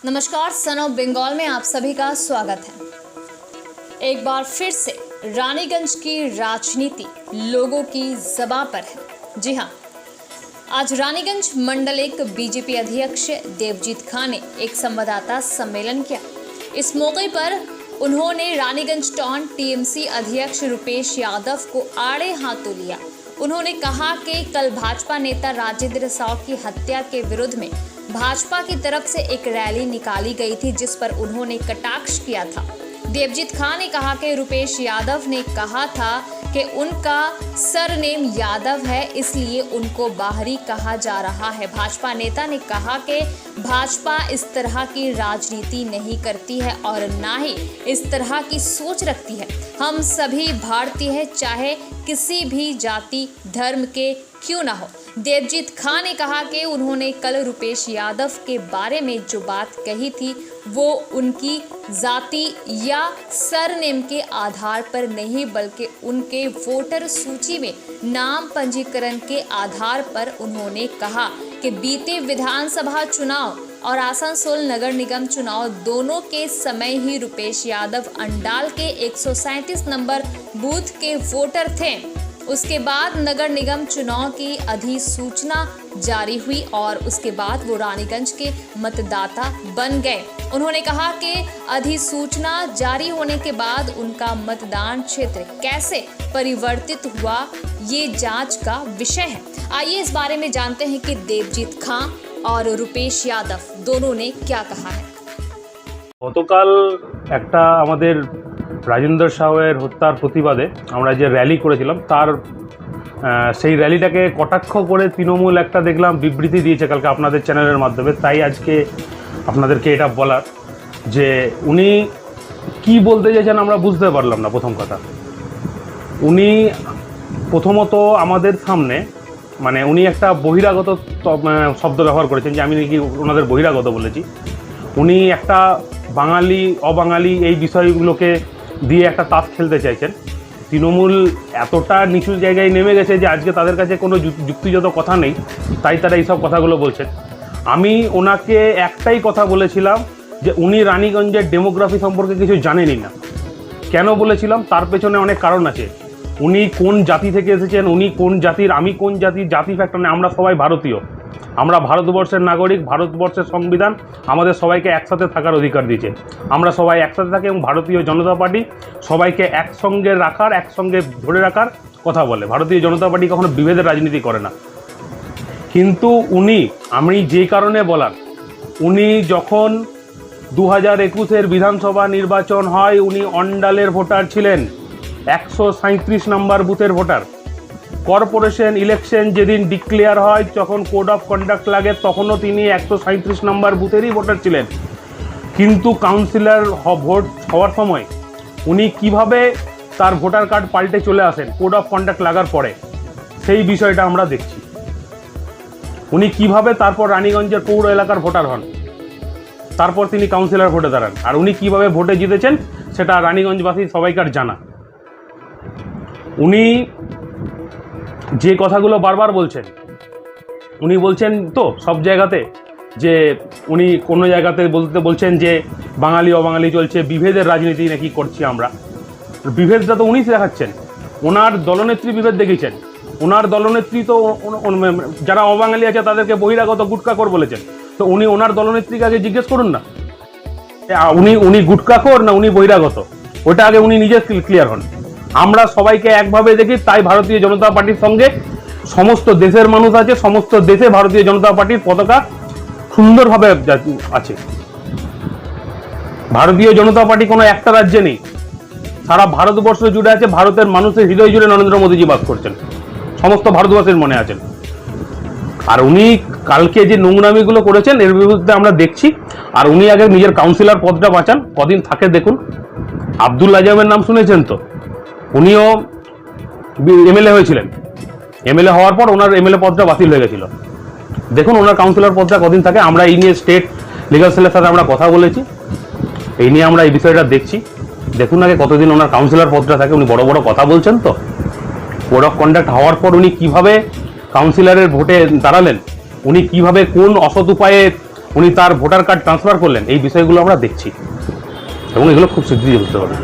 नमस्कार, son of Bengal में आप सभी का स्वागत है। एक बार फिर से रानीगंज की राजनीति लोगों की ज़बां पर है। जी हाँ, आज रानीगंज मंडल एक बीजेपी अध्यक्ष देवजीत खान ने एक संवाददाता सम्मेलन किया। इस मौके पर उन्होंने रानीगंज टाउन टीएमसी अध्यक्ष रुपेश यादव को आड़े हाथों लिया। उन्होंने कहा कि कल भाजपा नेता राजेंद्र साव की हत्या के विरुद्ध में भाजपा की तरफ से एक रैली निकाली गई थी, जिस पर उन्होंने कटाक्ष किया था। देवजीत खान ने कहा कि रुपेश यादव ने कहा था कि उनका सरनेम यादव है, इसलिए उनको बाहरी कहा जा रहा है। भाजपा नेता ने कहा कि भाजपा इस तरह की राजनीति नहीं करती है और ना ही इस तरह की सोच रखती है। हम सभी भारतीय हैं, चाहे किसी भी जाति धर्म के क्यों ना हो। देवजीत खान ने कहा कि उन्होंने कल रुपेश यादव के बारे में जो बात कही थी वो उनकी जाति या सरनेम के आधार पर नहीं, बल्कि उनके वोटर सूची में नाम पंजीकरण के आधार पर उन्होंने कहा कि बीते विधानसभा चुनाव और आसनसोल नगर निगम चुनाव दोनों के समय ही रुपेश यादव अंडाल के 137 नंबर बूथ के वोटर थे। उसके बाद नगर निगम चुनाव की अधिसूचना जारी हुई और उसके बाद वो रानीगंज के मतदाता बन गए। उन्होंने कहा कि अधिसूचना जारी होने के बाद उनका मतदान क्षेत्र कैसे परिवर्तित हुआ, ये जांच का विषय है। आइए इस बारे में जानते हैं कि देवजीत खान और रुपेश यादव दोनों ने क्या कहा है। গতকাল একটা আমাদের রাজেন্দ্র সাহের হত্যার প্রতিবাদে আমরা যে র্যালি করেছিলাম তার সেই র্যালিটাকে কটাক্ষ করে তৃণমূল একটা দেখলাম বিবৃতি দিয়েছে কালকে আপনাদের চ্যানেলের মাধ্যমে। তাই আজকে আপনাদেরকে এটা বলার যে উনি কি বলতে চাইছেন আমরা বুঝতে পারলাম না। প্রথম কথা, উনি প্রথমত আমাদের সামনে মানে উনি একটা বহিরাগত শব্দ ব্যবহার করেছেন যে আমি নাকি ওনাদের বহিরাগত বলেছি। উনি একটা বাঙালি অবাঙালি এই বিষয়গুলোকে দিয়ে একটা তাস খেলতে চাইছেন। তৃণমূল এতটা নিচু জায়গায় নেমে গেছে যে আজকে তাদের কাছে কোনো যুক্তিযুক্ত কথা নেই, তাই তারা এইসব কথাগুলো বলছেন। আমি ওনাকে একটাই কথা বলেছিলাম যে উনি রানীগঞ্জের ডেমোগ্রাফি সম্পর্কে কিছু জানেনই না। কেন বলেছিলাম তার পেছনে অনেক কারণ আছে। উনি কোন জাতি থেকে এসেছেন, উনি কোন জাতির, আমি কোন জাতির, জাতি ফ্যাক্টর নেই। আমরা সবাই ভারতীয়, আমরা ভারতবর্ষের নাগরিক। ভারতবর্ষের সংবিধান আমাদের সবাইকে একসাথে থাকার অধিকার দিয়েছে। আমরা সবাই একসাথে থাকি এবং ভারতীয় জনতা পার্টি সবাইকে একসঙ্গে রাখার, একসঙ্গে ধরে রাখার কথা বলে। ভারতীয় জনতা পার্টি কখনো বিভেদের রাজনীতি করে না। কিন্তু উনি, আমি যে কারণে বলার, উনি যখন 2021-এর বিধানসভা নির্বাচন হয় উনি অন্ডালের ভোটার ছিলেন, 137 নম্বর বুথের ভোটার। কর্পোরেশন ইলেকশন যেদিন ডিক্লেয়ার হয় যখন কোড অফ কন্ডাক্ট লাগে তখনও তিনি 137 নম্বর বুথেরই ভোটার ছিলেন। কিন্তু কাউন্সিলর ভোট হওয়ার সময় উনি কিভাবে তার ভোটার কার্ড পাল্টে চলে আসেন কোড অফ কন্ডাক্ট লাগার পরে, সেই বিষয়টা আমরা দেখছি। উনি কিভাবে তারপর রানীগঞ্জের পৌর এলাকার ভোটার হন, তারপর তিনি কাউন্সিলর ভোটে দাঁড়ান, আর উনি কিভাবে ভোটে জিতেছেন সেটা রানীগঞ্জবাসী সবাইকার জানা। উনি যে কথাগুলো বারবার বলছেন, উনি বলছেন তো সব জায়গাতে যে উনি কোনো জায়গাতে বলছেন যে বাঙালি অবাঙালি চলছে, বিভেদের রাজনীতি নাকি করছি আমরা। বিভেদটা তো উনি দেখাচ্ছেন, ওনার দলনেত্রী বিভেদ দেখিয়েছেন। ওনার দলনেত্রী তো যারা অবাঙালি আছে তাদেরকে বহিরাগত গুটকাখোর বলেছেন। তো উনি ওনার দলনেত্রীকে আগে জিজ্ঞেস করুন না উনি গুটকাখোর না উনি বহিরাগত, ওটা আগে উনি নিজে ক্লিয়ার হন। আমরা সবাইকে একভাবে দেখি, তাই ভারতীয় জনতা পার্টির সঙ্গে সমস্ত দেশের মানুষ আছে, সমস্ত দেশে ভারতীয় জনতা পার্টির পতাকা সুন্দরভাবে আছে। ভারতীয় জনতা পার্টি কোনো একটা রাজ্যে নেই, সারা ভারতবর্ষ জুড়ে আছে। ভারতের মানুষের হৃদয় জুড়ে নরেন্দ্র মোদীজি বাস করছেন, সমস্ত ভারতবাসীর মনে আছেন। আর উনি কালকে যে নোংরামিগুলো করেছেন এর বিরুদ্ধে আমরা দেখছি। আর উনি আগে নিজের কাউন্সিলর পদটা বাঁচান, কদিন থাকে দেখুন। আব্দুল আজমের নাম শুনেছেন তো, উনিও এমএলএ হয়েছিলেন। এমএলএ হওয়ার পর ওনার এমএলএ পদটা বাতিল হয়ে গেছিল। দেখুন ওনার কাউন্সিলর পদটা কদিন থাকে। আমরা এই নিয়ে স্টেট লিগাল সেলের সাথে আমরা কথা বলেছি, এই নিয়ে আমরা এই বিষয়টা দেখছি। দেখুন আগে কতদিন ওনার কাউন্সিলর পদটা থাকে। উনি বড় বড় কথা বলছেন তো। কোড অফ কন্ডাক্ট হওয়ার পর উনি কিভাবে কাউন্সিলরের ভোটে দাঁড়ালেন, উনি কিভাবে কোন অসৎ উপায়ে উনি তার ভোটার কার্ড ট্রান্সফার করলেন, এই বিষয়গুলো আমরা দেখছি এবং এগুলো খুব শীঘ্রই হতে হবে।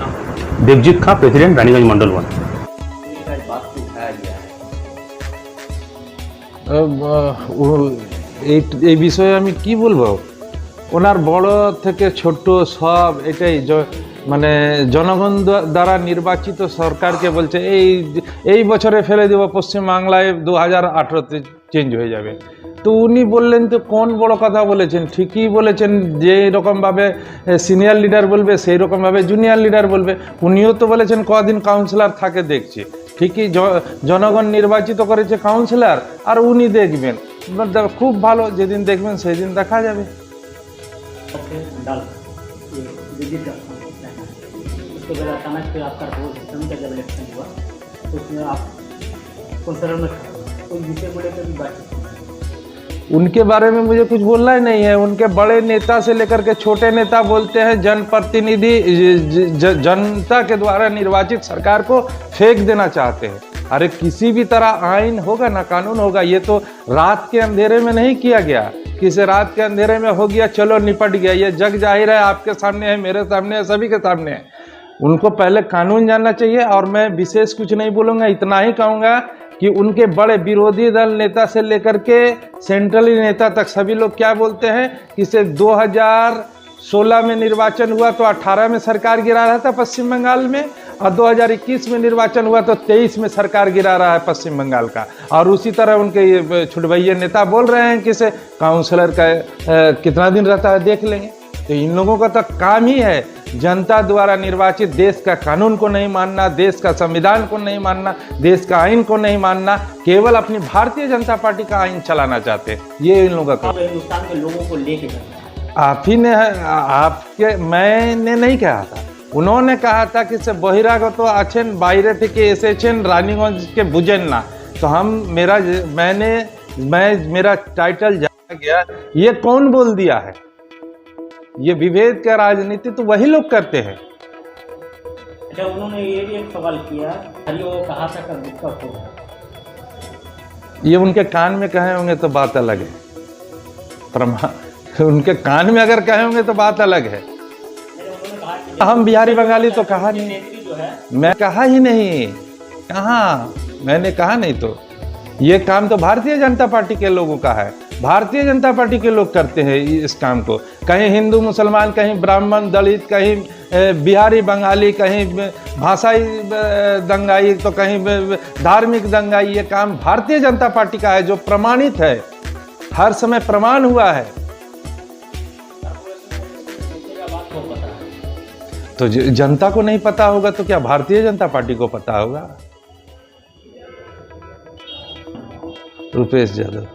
দেবজিৎ খাঁ, প্রেসিডেন্ট, রানীগঞ্জ মন্ডল 1। এই বিষয়ে আমি কি বলবো, ওনার বড় থেকে ছোট সব এটাই মানে জনগণ দ্বারা নির্বাচিত সরকারকে বলছে এই বছরে ফেলে দেব, পশ্চিমবাংলায় 2018-তে চেঞ্জ হয়ে যাবে। তো উনি বললেন তো কোন বড় কথা বলেছেন, ঠিকই বলেছেন, যে রকমভাবে সিনিয়র লিডার বলবে সেই রকমভাবে জুনিয়র লিডার বলবে। উনিও তো বলেছেন কদিন কাউন্সিলর থাকে দেখছি, ঠিকই জনগণ নির্বাচিত করেছে কাউন্সিলর, আর উনি দেখবেন। খুব ভালো, যেদিন দেখবেন সেই দিন দেখা যাবে। उसके बाद अचानक फिर आपका रोल सिस्टम का जब इलेक्शन हुआ तो उसमें आप कौन सा में उस विषय को लेकर भी बातचीत? उनके बारे में मुझे कुछ बोलना ही नहीं है। उनके बड़े नेता से लेकर के छोटे नेता बोलते हैं जनप्रतिनिधि जनता के द्वारा निर्वाचित सरकार को फेंक देना चाहते हैं। अरे किसी भी तरह आइन होगा ना, कानून होगा, ये तो रात के अंधेरे में नहीं किया गया, किसी रात के अंधेरे में हो गया चलो निपट गया। ये जग जाहिर है, आपके सामने है, मेरे सामने है, सभी के सामने है। उनको पहले कानून जानना चाहिए। और मैं विशेष कुछ नहीं बोलूँगा, इतना ही कहूँगा कि उनके बड़े विरोधी दल नेता से लेकर के सेंट्रली नेता तक सभी लोग क्या बोलते हैं कि से 2016 में निर्वाचन हुआ तो 18 में सरकार गिरा रहा था पश्चिम बंगाल में, और 2021 में निर्वाचन हुआ तो 23 में सरकार गिरा रहा है पश्चिम बंगाल का। और उसी तरह उनके ये छुटभैया नेता बोल रहे हैं कि से काउंसलर का कितना दिन रहता है देख लेंगे। तो इन लोगों का तो काम ही है जनता द्वारा निर्वाचित देश का कानून को नहीं मानना, देश का संविधान को नहीं मानना, देश का आइन को नहीं मानना, केवल अपनी भारतीय जनता पार्टी का आइन चलाना चाहते हैं। ये इन लोगों का हिंदुस्तान के लोगों को लेके आप ही ने, आपके, मैंने नहीं कहा था, उन्होंने कहा था कि से बहिरागत तो आছেন বাইরে থেকে এসেছেন রানীগঞ্জ के बुझेन ना। तो हम मेरा टाइटल जाना गया, ये कौन बोल दिया है? ये विभेद का राजनीति तो वही लोग करते हैं। अच्छा, उन्होंने ये भी एक सवाल किया, वो कहा था कि दिक्कत होगा, ये उनके कान में कहे होंगे तो बात अलग है। उनके कान में अगर कहे होंगे तो बात अलग है। हम बिहारी बंगाली तो कहा नहीं, जो है मैं कहा ही नहीं, कहाँ मैंने कहा नहीं। तो ये काम तो भारतीय जनता पार्टी के लोगों का है, भारतीय जनता पार्टी के लोग करते हैं इस काम को। कहीं हिंदू मुसलमान, कहीं ब्राह्मण दलित, कहीं बिहारी बंगाली, कहीं भाषाई दंगाई, तो कहीं धार्मिक दंगाई। ये काम भारतीय जनता पार्टी का है जो प्रमाणित है, हर समय प्रमाण हुआ है। तो जनता को नहीं पता होगा तो क्या भारतीय जनता पार्टी को पता होगा? रुपेश यादव।